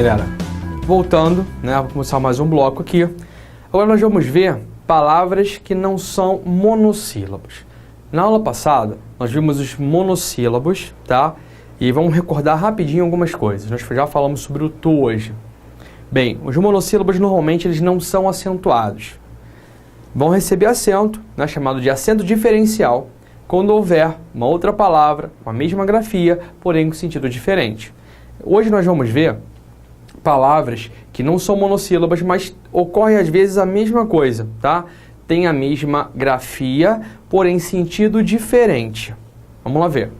galera, voltando, né, vou começar mais um bloco aqui. Agora nós vamos ver palavras que não são monossílabos. Na aula passada, nós vimos os monossílabos, tá? E vamos recordar rapidinho algumas coisas. Nós já falamos sobre o tu hoje. Bem, os monossílabos normalmente eles não são acentuados. Vão receber acento, né, chamado de acento diferencial, quando houver uma outra palavra com a mesma grafia, porém com sentido diferente. Hoje nós vamos ver palavras que não são monossílabas, mas ocorre às vezes a mesma coisa, tá? Tem a mesma grafia, porém sentido diferente. Vamos lá ver.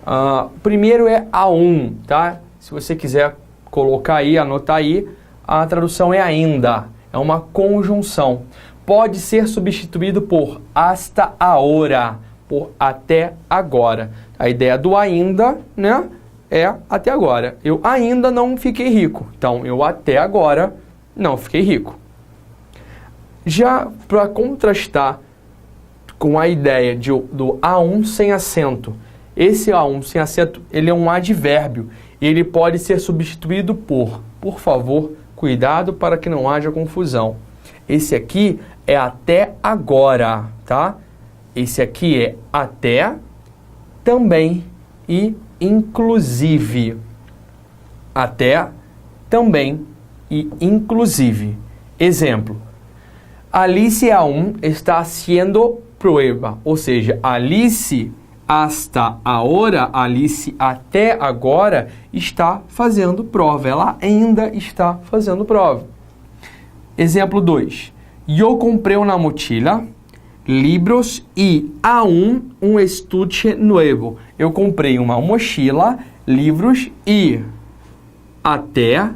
O primeiro é a tá? Se você quiser colocar aí, anotar aí, a tradução é ainda. É uma conjunção. Pode ser substituído por hasta ahora, por até agora. A ideia do ainda, né, é até agora. Eu ainda não fiquei rico, então eu até agora não fiquei rico. Já para contrastar com a ideia do A1 sem acento, esse A1 sem acento, ele é um advérbio. Ele pode ser substituído por favor, cuidado para que não haja confusão. Esse aqui é até agora, tá? Esse aqui é até, também e inclusive. Até, também e inclusive. Exemplo. Alice aún está haciendo prueba. Ou seja, Alice hasta ahora, Alice até agora está fazendo prova. Ela ainda está fazendo prova. Exemplo 2. Eu comprei uma mochila, libros e aún um estuche nuevo. Eu comprei uma mochila, livros e até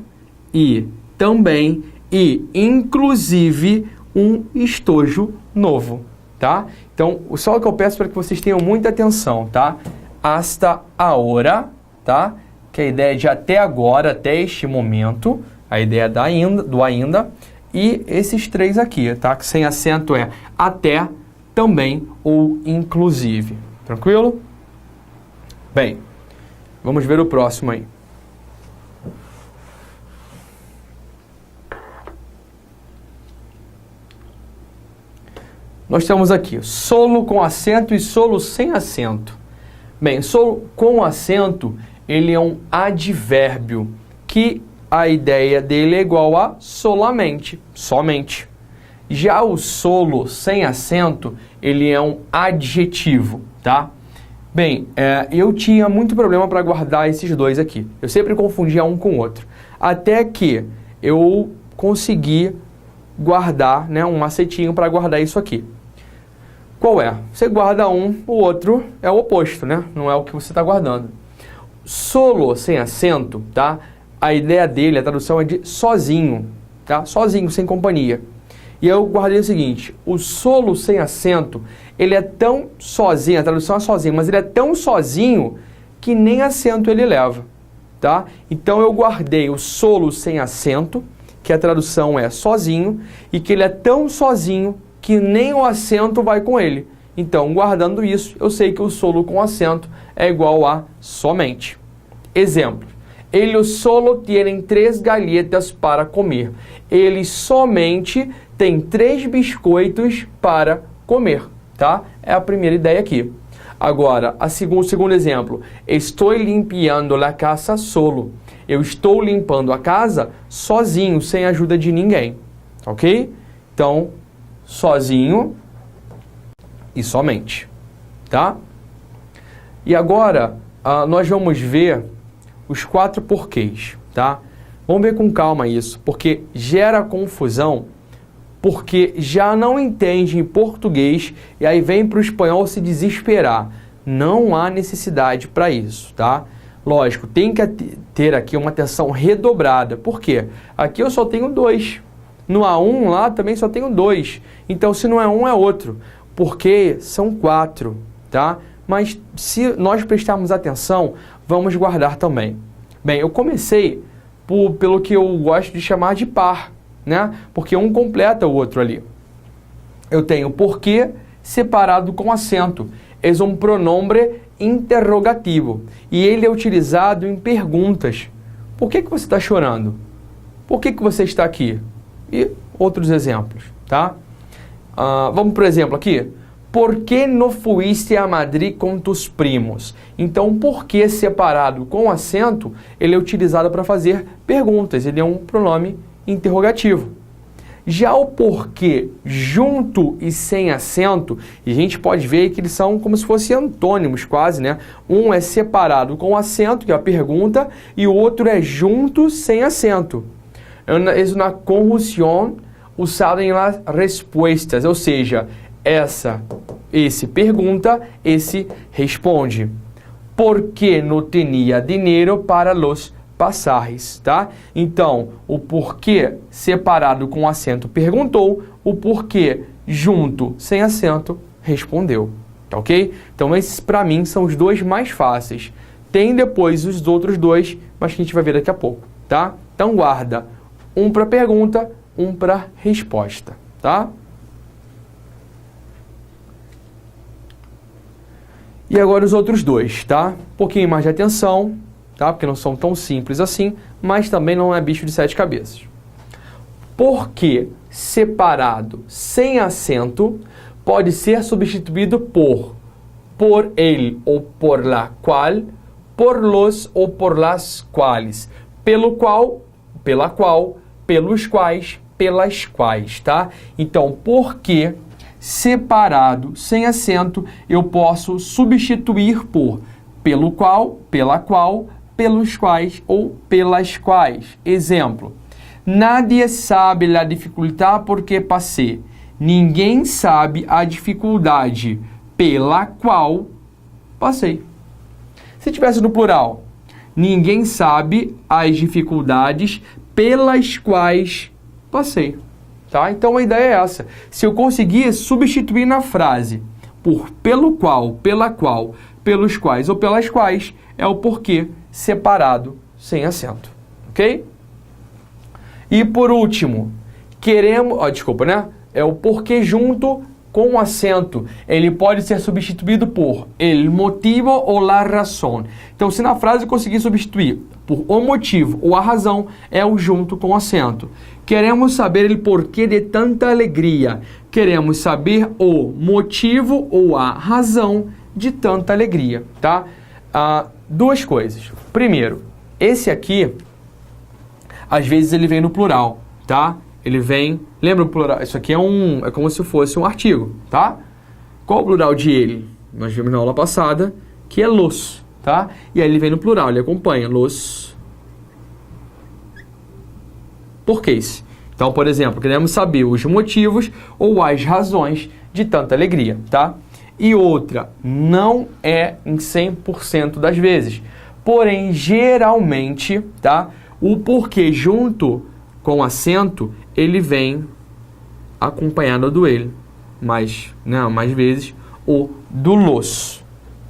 e também e inclusive um estojo novo, tá? Então, só o que eu peço para que vocês tenham muita atenção, tá? Hasta ahora, tá? Que é a ideia de até agora, até este momento, a ideia do ainda. E esses três aqui, tá? Que sem acento é até, também ou inclusive. Tranquilo? Bem, vamos ver o próximo aí. Nós temos aqui solo com acento e solo sem acento. Bem, solo com acento, ele é um advérbio que a ideia dele é igual a solamente, somente. Já o solo sem acento, ele é um adjetivo, tá? Bem, eu tinha muito problema para guardar esses dois aqui. Eu sempre confundia um com o outro. Até que eu consegui guardar, né, um macetinho para guardar isso aqui. Qual é? Você guarda um, o outro é o oposto, né? Não é o que você está guardando. Solo sem acento, tá? A ideia dele, a tradução é de sozinho, tá? Sozinho, sem companhia. E eu guardei o seguinte, o solo sem acento, ele é tão sozinho, a tradução é sozinho, mas ele é tão sozinho que nem acento ele leva, tá? Então eu guardei o solo sem acento, que a tradução é sozinho, e que ele é tão sozinho que nem o acento vai com ele. Então, guardando isso, eu sei que o solo com acento é igual a somente. Exemplo. Eles solo tienen 3 galletas para comer. Eles somente têm 3 biscoitos para comer, tá? É a primeira ideia aqui. Agora, o segundo exemplo. Estou limpiando a casa solo. Eu estou limpando a casa sozinho, sem a ajuda de ninguém. Ok? Então, sozinho e somente, tá? E agora, nós vamos ver os 4 porquês, tá? Vamos ver com calma isso, porque gera confusão, porque já não entende em português e aí vem para o espanhol se desesperar. Não há necessidade para isso, tá? Lógico, tem que ter aqui uma atenção redobrada. Por quê? Aqui eu só tenho 2. No A1 lá também só tenho 2. Então, se não é um, é outro. Porque são 4, tá? Mas se nós prestarmos atenção, vamos guardar também. Bem, eu comecei pelo que eu gosto de chamar de par, né? Porque um completa o outro ali. Eu tenho porquê separado com acento. É um pronome interrogativo. E ele é utilizado em perguntas. Por que você está chorando? Por que você está aqui? E outros exemplos, tá? Vamos por exemplo aqui. Por que não fuiste a Madrid com tus primos? Então, por que separado com acento, ele é utilizado para fazer perguntas. Ele é um pronome interrogativo. Já o porquê junto e sem acento, e a gente pode ver que eles são como se fossem antônimos quase, né? Um é separado com acento, que é a pergunta, e o outro é junto sem acento. É uma conjunção usada em las respuestas, ou seja, esse pergunta, esse responde. Por que não tinha dinheiro para los pasajes, tá? Então, o porquê separado com acento perguntou, o porquê junto sem acento respondeu, tá ok? Então, esses para mim são os dois mais fáceis. Tem depois os outros dois, mas que a gente vai ver daqui a pouco, tá? Então, guarda um para pergunta, um para resposta, tá? E agora os outros dois, tá? Um pouquinho mais de atenção, tá? Porque não são tão simples assim, mas também não é bicho de 7 cabeças. Porque separado sem acento pode ser substituído por ele ou por la qual, por los ou por las quales, pelo qual, pela qual, pelos quais, pelas quais, tá? Então, porque separado sem acento eu posso substituir por pelo qual, pela qual, pelos quais ou pelas quais. Exemplo: nadie sabe a dificuldade porque passei. Ninguém sabe a dificuldade pela qual passei. Se tivesse no plural, ninguém sabe as dificuldades pelas quais passei. Tá? Então a ideia é essa. Se eu conseguir substituir na frase por pelo qual, pela qual, pelos quais ou pelas quais, é o porquê separado sem acento. Ok? E por último, é o porquê junto com acento. Ele pode ser substituído por el motivo ou la razón. Então, se na frase eu conseguir substituir por o motivo ou a razão, é o junto com acento. Queremos saber o porquê de tanta alegria. Queremos saber o motivo ou a razão de tanta alegria, tá? Duas coisas. Primeiro, esse aqui, às vezes ele vem no plural, tá? Ele vem, lembra o plural? Isso aqui é como se fosse um artigo, tá? Qual o plural de ele? Nós vimos na aula passada que é los, tá? E aí ele vem no plural, ele acompanha los porquês. Então, por exemplo, queremos saber os motivos ou as razões de tanta alegria, tá? E outra, não é em 100% das vezes. Porém, geralmente, tá? O porquê junto com acento, ele vem acompanhado do ele. Mas, não, mais vezes, o do los,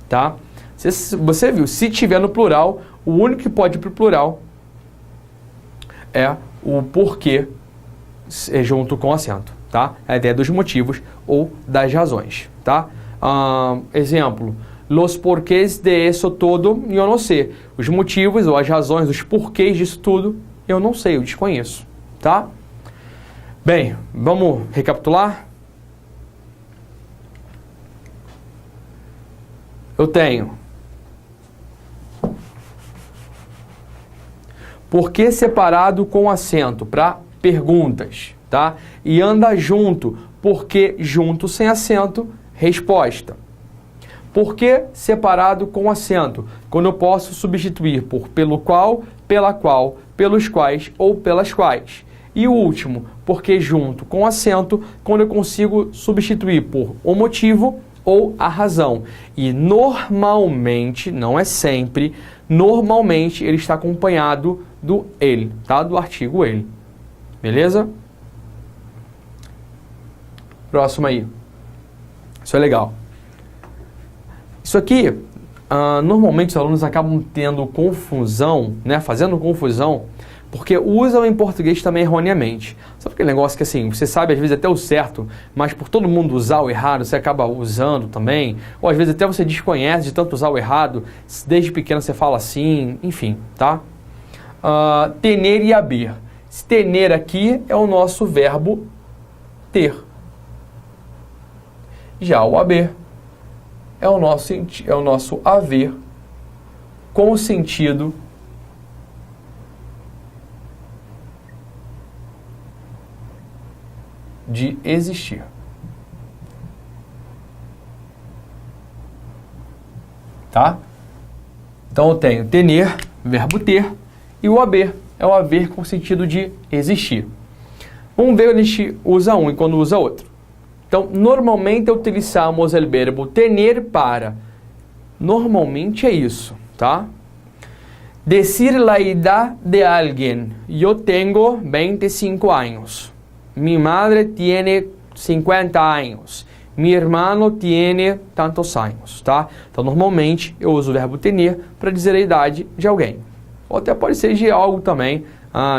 tá? Você viu, se tiver no plural, o único que pode ir para o plural é o porquê junto com acento, tá? A ideia dos motivos ou das razões, tá? Exemplo, los porquês de eso todo, eu não sei. Os motivos ou as razões, os porquês disso tudo, eu não sei, eu desconheço, tá? Bem, vamos recapitular? Eu tenho porquê separado com acento para perguntas, tá? E anda junto, porquê junto sem acento, resposta. Porquê separado com acento, quando eu posso substituir por pelo qual, pela qual, pelos quais ou pelas quais. E o último, porquê junto com acento, quando eu consigo substituir por o motivo ou a razão. E normalmente, não é sempre, normalmente ele está acompanhado do ele, tá? Do artigo ele. Beleza? Próximo aí. Isso é legal. Isso aqui, normalmente os alunos acabam tendo confusão, né? Fazendo confusão, porque usam em português também erroneamente. Sabe aquele negócio que assim, você sabe às vezes até o certo, mas por todo mundo usar o errado, você acaba usando também. Ou às vezes até você desconhece de tanto usar o errado, desde pequeno você fala assim, enfim, tá? tener e haver. Esse tener aqui é o nosso verbo ter. Já o haver é o nosso haver com o sentido de existir. Tá? Então eu tenho tener, verbo ter, e o haver é o haver com o sentido de existir. Vamos ver quando a gente usa um e quando usa outro. Então, normalmente utilizamos o verbo tener para. Normalmente é isso, tá? Decir la edad de alguien. Eu tenho 25 anos. Mi madre tiene 50 anos. Mi hermano tiene tantos anos, tá? Então, normalmente, eu uso o verbo tener para dizer a idade de alguém. Ou até pode ser de algo também.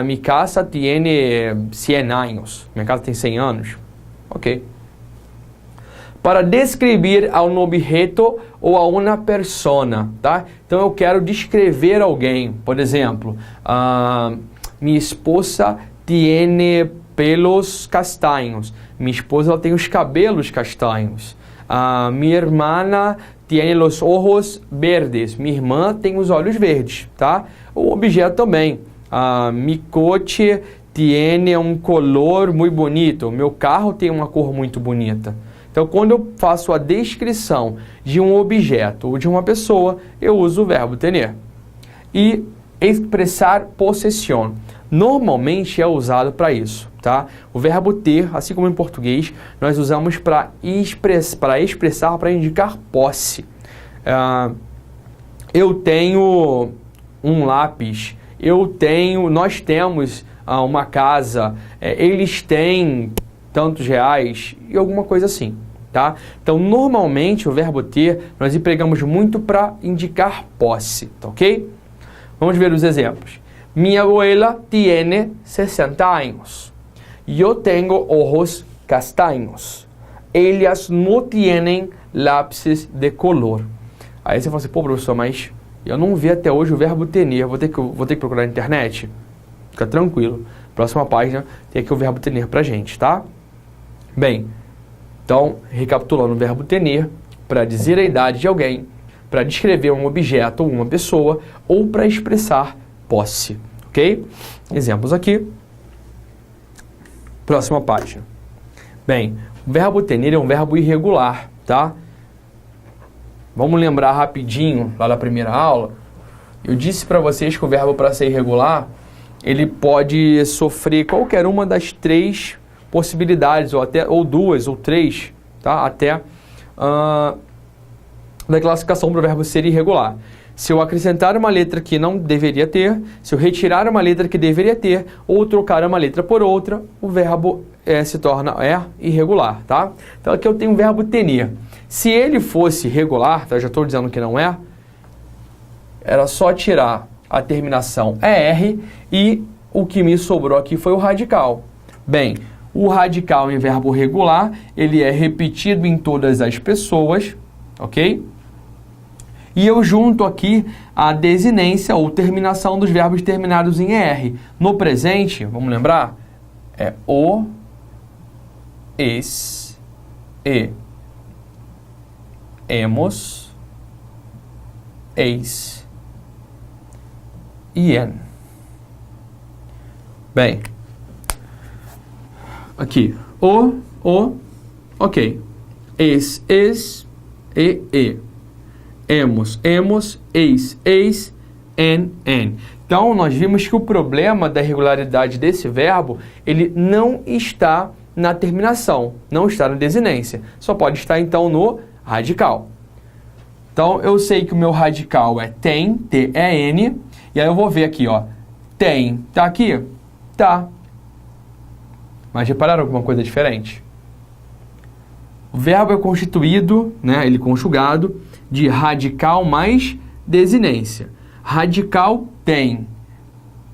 Mi casa tiene 100 anos. Minha casa tem 100 anos. Ok. Para descrever a um objeto ou a uma persona, tá? Então, eu quero descrever alguém. Por exemplo, minha esposa tiene pelos castanhos. Minha esposa ela tem os cabelos castanhos. Minha irmã tiene los ojos verdes. Minha irmã tem os olhos verdes, tá? O objeto também. Mi coche tiene um color muito bonito. Meu carro tem uma cor muito bonita. Então, quando eu faço a descrição de um objeto ou de uma pessoa, eu uso o verbo tener. E expressar possessão. Normalmente é usado para isso, tá? O verbo ter, assim como em português, nós usamos para expressar, para indicar posse. Eu tenho um lápis, nós temos uma casa, eles têm tantos reais e alguma coisa assim, tá? Então, normalmente o verbo ter nós empregamos muito para indicar posse, tá ok? Vamos ver os exemplos. Minha abuela tiene 60 anos. Eu tenho ojos castanhos. Elas não tienen lápis de color. Aí você fala assim, pô, professor, mas eu não vi até hoje o verbo tener. Vou ter que procurar na internet? Fica tranquilo. Próxima página tem aqui o verbo tener pra gente, tá? Bem, então, recapitulando o verbo tener, para dizer a idade de alguém, para descrever um objeto ou uma pessoa, ou para expressar posse, ok? Exemplos aqui. Próxima página. Bem, o verbo tener é um verbo irregular, tá? Vamos lembrar rapidinho, lá da primeira aula, eu disse para vocês que o verbo para ser irregular, ele pode sofrer qualquer uma das três possibilidades, ou duas, ou três, tá? Até da classificação para o verbo ser irregular. Se eu acrescentar uma letra que não deveria ter, se eu retirar uma letra que deveria ter, ou trocar uma letra por outra, o verbo se torna irregular, tá? Então aqui eu tenho o verbo tener. Se ele fosse regular, tá? Já estou dizendo que não é, era só tirar a terminação ER e o que me sobrou aqui foi o radical. Bem, o radical em verbo regular, ele é repetido em todas as pessoas, ok? E eu junto aqui a desinência ou terminação dos verbos terminados em ER. No presente, vamos lembrar? É o, es, e, emos, eis e en. Bem, aqui, ok. Es, e. Emos, eis, en. Então, nós vimos que o problema da irregularidade desse verbo, ele não está na terminação, não está na desinência. Só pode estar, então, no radical. Então, eu sei que o meu radical é tem, T-E-N, e aí eu vou ver aqui, ó, tem, tá aqui? Tá. Mas repararam alguma coisa diferente? O verbo é constituído, né, ele conjugado, de radical mais desinência. Radical tem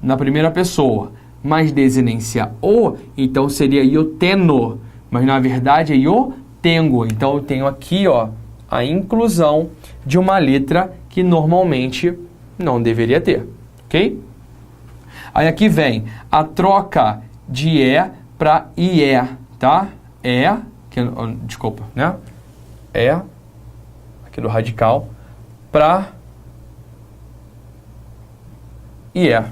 na primeira pessoa, mais desinência o, então seria eu teno, mas na verdade é eu tenho. Então eu tenho aqui, ó, a inclusão de uma letra que normalmente não deveria ter, ok? Aí aqui vem a troca de é para IE, tá? Desculpa, né? Aqui do radical, para IE.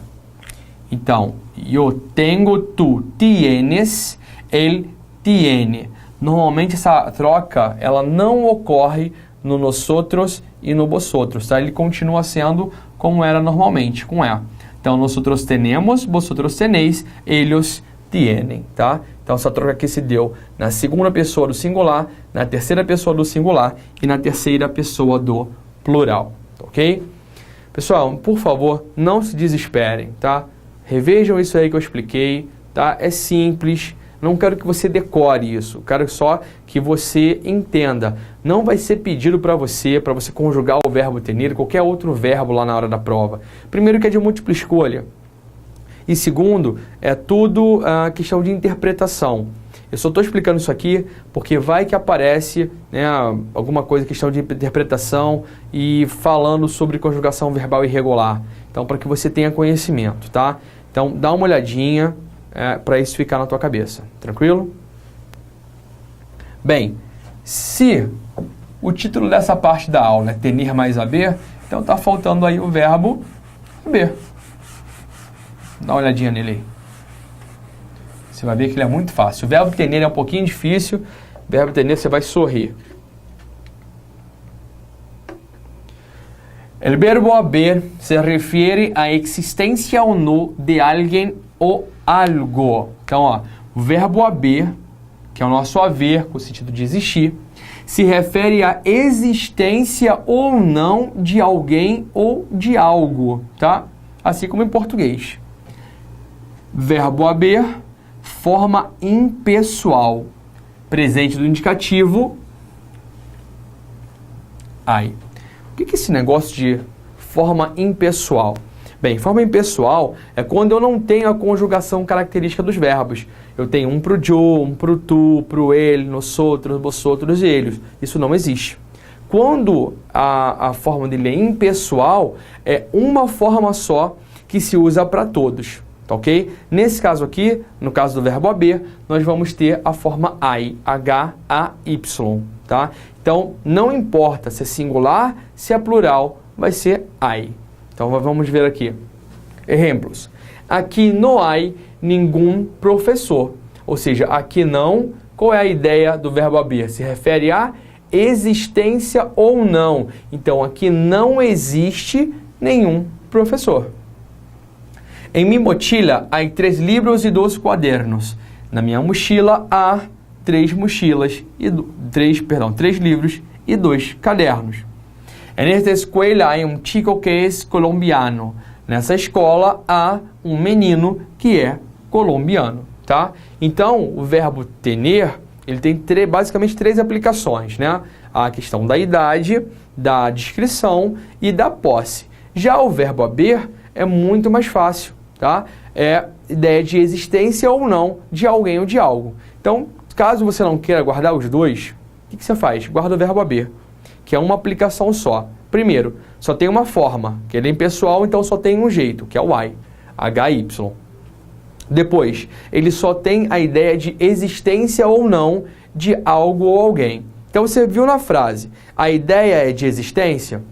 Então, eu tenho, tu tienes, ele tiene. Normalmente essa troca, ela não ocorre no nosotros e no vosotros, tá? Ele continua sendo como era normalmente, com é. Então, nosotros tenemos, vosotros tenéis, ellos tienen, tá? Então, essa troca aqui se deu na segunda pessoa do singular, na terceira pessoa do singular e na terceira pessoa do plural, ok? Pessoal, por favor, não se desesperem, tá? Revejam isso aí que eu expliquei, tá? É simples, não quero que você decore isso, quero só que você entenda. Não vai ser pedido para você conjugar o verbo tener, qualquer outro verbo lá na hora da prova. Primeiro que é de múltipla escolha. E segundo, é tudo questão de interpretação. Eu só estou explicando isso aqui porque vai que aparece, né, alguma coisa, questão de interpretação e falando sobre conjugação verbal irregular. Então, para que você tenha conhecimento, tá? Então, dá uma olhadinha para isso ficar na tua cabeça. Tranquilo? Bem, se o título dessa parte da aula é tener mais haver, então está faltando aí o verbo haver. Dá uma olhadinha nele aí. Você vai ver que ele é muito fácil. O verbo tener é um pouquinho difícil. O verbo tener você vai sorrir. El verbo haber se refiere à existência ou não de alguém ou algo. Então, ó, o verbo haber, que é o nosso haver, com o sentido de existir, se refere à existência ou não de alguém ou de algo, tá? Assim como em português. Verbo haber, forma impessoal, presente do indicativo, ai. O que é esse negócio de forma impessoal? Bem, forma impessoal é quando eu não tenho a conjugação característica dos verbos. Eu tenho um pro eu, um pro tu, pro ele, nosotros, vosotros e eles. Isso não existe. Quando a forma dele é impessoal, é uma forma só que se usa para todos. Tá, ok? Nesse caso aqui, no caso do verbo haber, nós vamos ter a forma ai, H-A-Y, tá? Então, não importa se é singular, se é plural, vai ser ai. Então, vamos ver aqui. Exemplos. Aqui não há nenhum professor. Ou seja, aqui não, qual é a ideia do verbo haber? Se refere a existência ou não. Então, aqui não existe nenhum professor. Em minha mochila há 3 livros e 2 quadernos. Na minha mochila há 3 livros e 2 cadernos. Nesta escola há um chico que é colombiano. Nessa escola há um menino que é colombiano, tá? Então, o verbo tener, ele tem basicamente 3 aplicações, né? A questão da idade, da descrição e da posse. Já o verbo haber é muito mais fácil. Tá? É ideia de existência ou não de alguém ou de algo. Então, caso você não queira guardar os dois, o que você faz? Guarda o verbo haber, que é uma aplicação só. Primeiro, só tem uma forma, que ele é impessoal, então só tem um jeito, que é o I, H-Y. Depois, ele só tem a ideia de existência ou não de algo ou alguém. Então, você viu na frase, a ideia é de existência,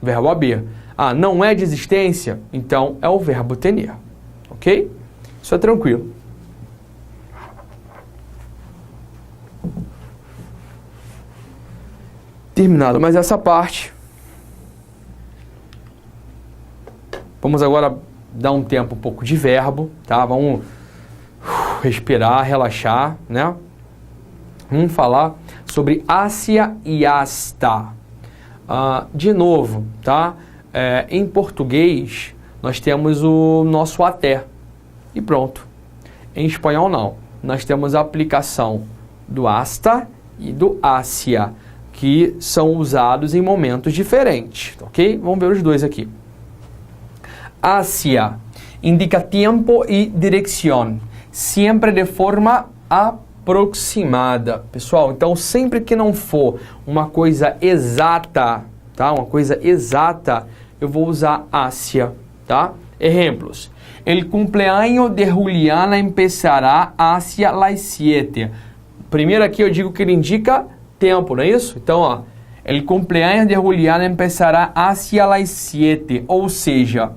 verbo haber. Ah, não é de existência? Então, é o verbo tener. Ok? Isso é tranquilo. Terminado mais essa parte. Vamos agora dar um tempo um pouco de verbo, tá? Vamos respirar, relaxar, né? Vamos falar sobre hacia e hasta. De novo, tá? Em português, nós temos o nosso até e pronto. Em espanhol, não. Nós temos a aplicação do hasta e do hacia, que são usados em momentos diferentes, ok? Vamos ver os dois aqui. Hacia indica tempo e direção, sempre de forma aproximada. Pessoal, então sempre que não for uma coisa exata, tá? Uma coisa exata, eu vou usar hacia, tá? Exemplos. El cumpleaños de Juliana empezará hacia las 7. Primeiro aqui eu digo que ele indica tempo, não é isso? Então, ó, el cumpleaños de Juliana empezará hacia las 7. Ou seja,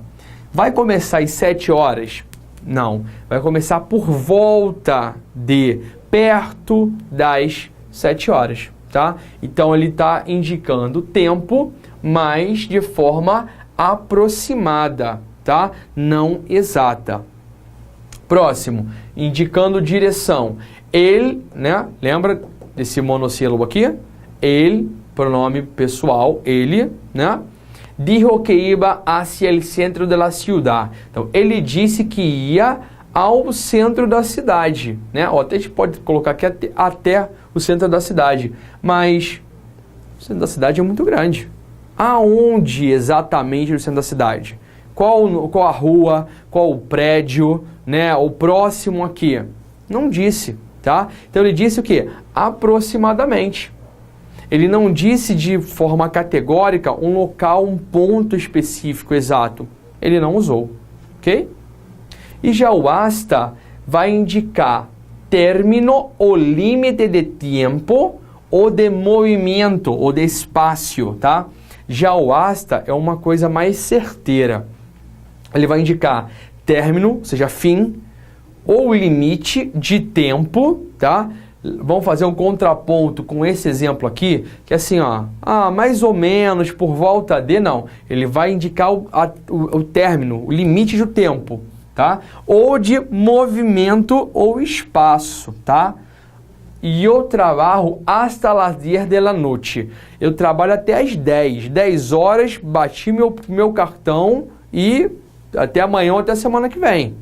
vai começar às 7 horas? Não. Vai começar por volta de, perto das 7 horas, tá? Então, ele está indicando tempo, mas de forma aproximada, tá? Não exata. Próximo, indicando direção. Ele, né? Lembra desse monossílabo aqui? Ele, pronome pessoal, ele, né? Dijo que iba hacia el centro de la ciudad. Então, ele disse que ia ao centro da cidade, né? Ou até a gente pode colocar aqui até o centro da cidade, mas o centro da cidade é muito grande. Aonde exatamente no centro da cidade? Qual a rua, qual o prédio, né? O próximo aqui? Não disse, tá? Então ele disse o quê? Aproximadamente. Ele não disse de forma categórica um local, um ponto específico exato. Ele não usou, ok? E já o hasta vai indicar término ou limite de tempo ou de movimento ou de espaço, tá? Já o hasta é uma coisa mais certeira. Ele vai indicar término, ou seja, fim, ou limite de tempo, tá? Vamos fazer um contraponto com esse exemplo aqui, que é assim, ó, mais ou menos por volta de, não. Ele vai indicar o término, o limite do tempo, tá? Ou de movimento ou espaço, tá? Eu trabalho hasta las 10 de la noche. Eu trabalho até as 10. 10 horas, bati meu cartão e até amanhã ou até a semana que vem.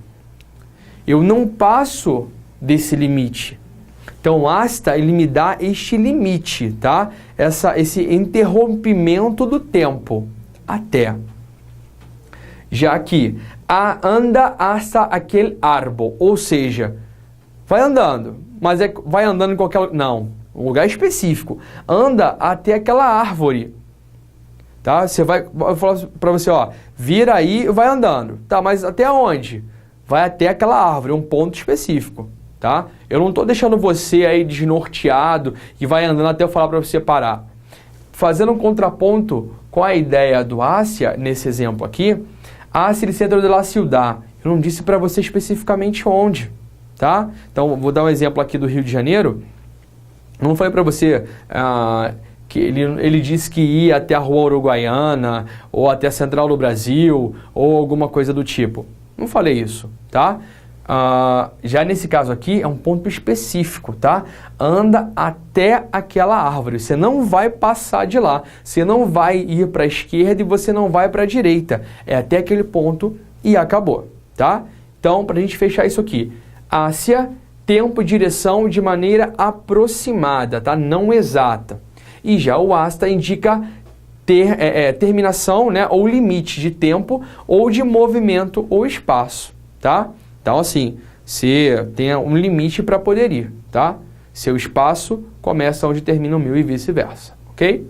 Eu não passo desse limite. Então, hasta, ele me dá este limite, tá? Esse interrompimento do tempo. Até. Já aqui, anda hasta aquele árbol. Ou seja, vai andando. Mas vai andando em qualquer... Não, um lugar específico. Anda até aquela árvore. Tá? Você vai... Eu falo para você, ó, vira aí e vai andando. Tá, mas até onde? Vai até aquela árvore, um ponto específico. Tá? Eu não estou deixando você aí desnorteado e vai andando até eu falar para você parar. Fazendo um contraponto com a ideia do hacia, nesse exemplo aqui, hacia el centro de la ciudad. Eu não disse para você especificamente onde. Tá? Então, vou dar um exemplo aqui do Rio de Janeiro. Não falei para você que ele disse que ia até a Rua Uruguaiana, ou até a Central do Brasil, ou alguma coisa do tipo. Não falei isso, tá? Já nesse caso aqui é um ponto específico, tá? Anda até aquela árvore, você não vai passar de lá, você não vai ir para a esquerda e você não vai para a direita, é até aquele ponto e acabou, tá? Então, para a gente fechar isso aqui, hacia, tempo e direção de maneira aproximada, tá? Não exata. E já o hasta indica terminação, né? Ou limite de tempo ou de movimento ou espaço, tá? Então, assim, você tem um limite para poder ir, tá? Seu espaço começa onde termina o meu e vice-versa, ok?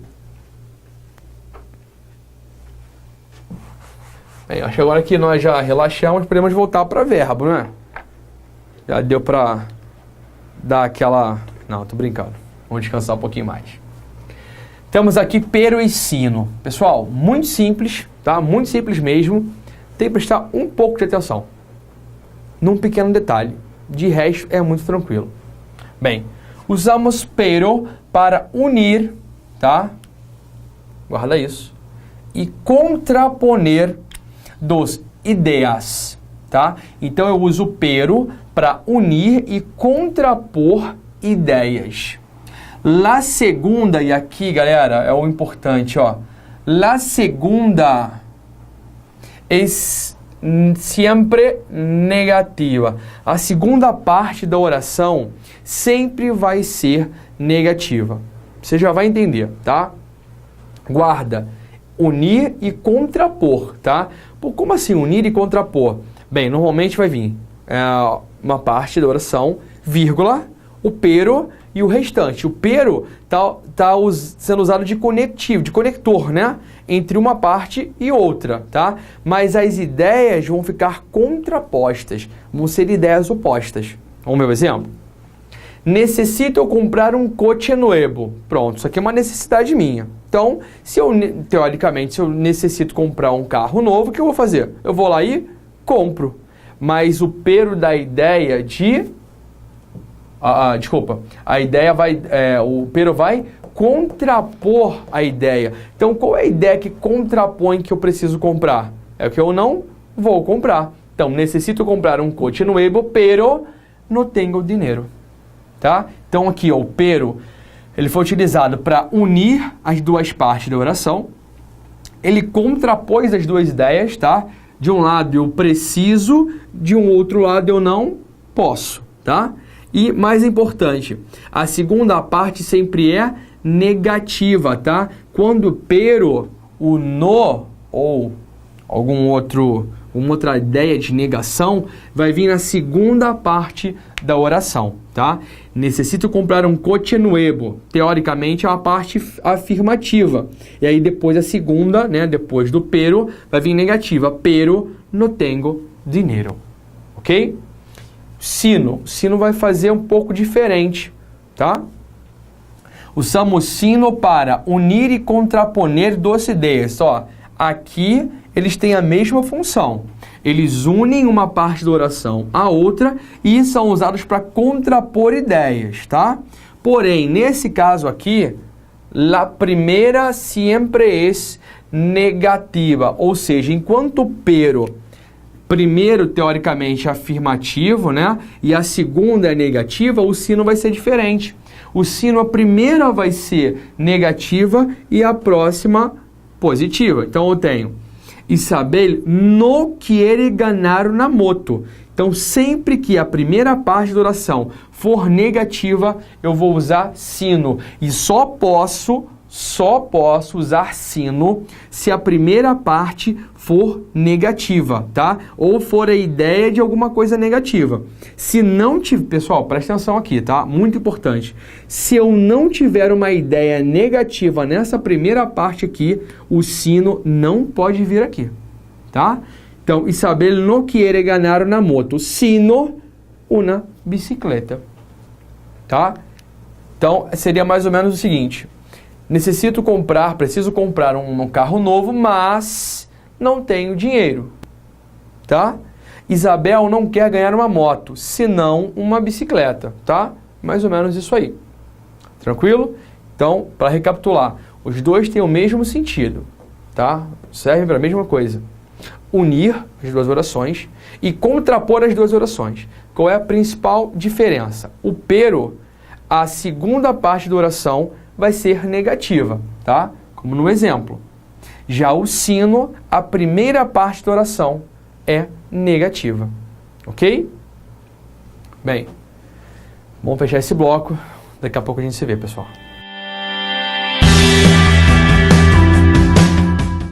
Bem, acho que agora que nós já relaxamos, podemos voltar para verbo, né? Já deu para dar aquela... Não, tô brincando. Vamos descansar um pouquinho mais. Temos aqui pero e sino. Pessoal, muito simples, tá? Muito simples mesmo. Tem que prestar um pouco de atenção num pequeno detalhe. De resto, é muito tranquilo. Bem, usamos pero para unir, tá? Guarda isso. E contraponer dos ideias, tá? Então, eu uso pero para unir e contrapor ideias. La segunda, e aqui, galera, é o importante, ó. La segunda é sempre negativa. A segunda parte da oração sempre vai ser negativa. Você já vai entender, tá? Guarda. Unir e contrapor, tá? Pô, como assim unir e contrapor? Bem, normalmente vai vir uma parte da oração, vírgula, o pero e o restante. O pero tá sendo usado de conectivo, de conector, né? Entre uma parte e outra, tá? Mas as ideias vão ficar contrapostas, vão ser ideias opostas. Vamos ver o exemplo? Necessito eu comprar um coche nuevo. Pronto, isso aqui é uma necessidade minha. Então, teoricamente, se eu necessito comprar um carro novo, o que eu vou fazer? Eu vou lá e compro. Mas o pero da ideia de... o pero vai contrapor a ideia. Então, qual é a ideia que contrapõe que eu preciso comprar? É o que eu não vou comprar. Então, necessito comprar um coche nuevo, pero no tengo dinheiro. Tá? Então, aqui, ó, o pero, ele foi utilizado para unir as duas partes da oração. Ele contrapôs as duas ideias, tá? De um lado eu preciso, de um outro lado eu não posso, tá? E, mais importante, a segunda parte sempre é negativa, tá? Quando pero, o no ou uma outra ideia de negação vai vir na segunda parte da oração, tá? Necessito comprar um coche nuevo. Teoricamente é uma parte afirmativa. E aí depois a segunda, né, depois do pero, vai vir negativa. Pero no tengo dinheiro. Ok? Sino. Sino vai fazer um pouco diferente, tá? Usamos sino para unir e contraponer duas ideias. Ó, aqui eles têm a mesma função. Eles unem uma parte da oração à outra e são usados para contrapor ideias, tá? Porém, nesse caso aqui, la primeira sempre es negativa, ou seja, enquanto pero, primeiro, teoricamente, é afirmativo, né? E a segunda é negativa, o sino vai ser diferente. O sino, a primeira vai ser negativa e a próxima positiva. Então, eu tenho Isabel no quiere ganar una moto. Então, sempre que a primeira parte da oração for negativa, eu vou usar sino. E só posso usar sino se a primeira parte for negativa, tá? Ou for a ideia de alguma coisa negativa. Se não tiver... Pessoal, presta atenção aqui, tá? Muito importante. Se eu não tiver uma ideia negativa nessa primeira parte aqui, o sino não pode vir aqui, tá? Então, Isabel no quiere ganar una moto, sino una bicicleta, tá? Então, seria mais ou menos o seguinte... preciso comprar um carro novo, mas não tenho dinheiro, tá? Isabel não quer ganhar uma moto, senão uma bicicleta, tá? Mais ou menos isso aí. Tranquilo? Então, para recapitular, os dois têm o mesmo sentido, tá? Servem para a mesma coisa. Unir as duas orações e contrapor as duas orações. Qual é a principal diferença? O pero, a segunda parte da oração, vai ser negativa, tá? Como no exemplo. Já o sino, a primeira parte da oração é negativa. Ok? Bem, vamos fechar esse bloco. Daqui a pouco a gente se vê, pessoal.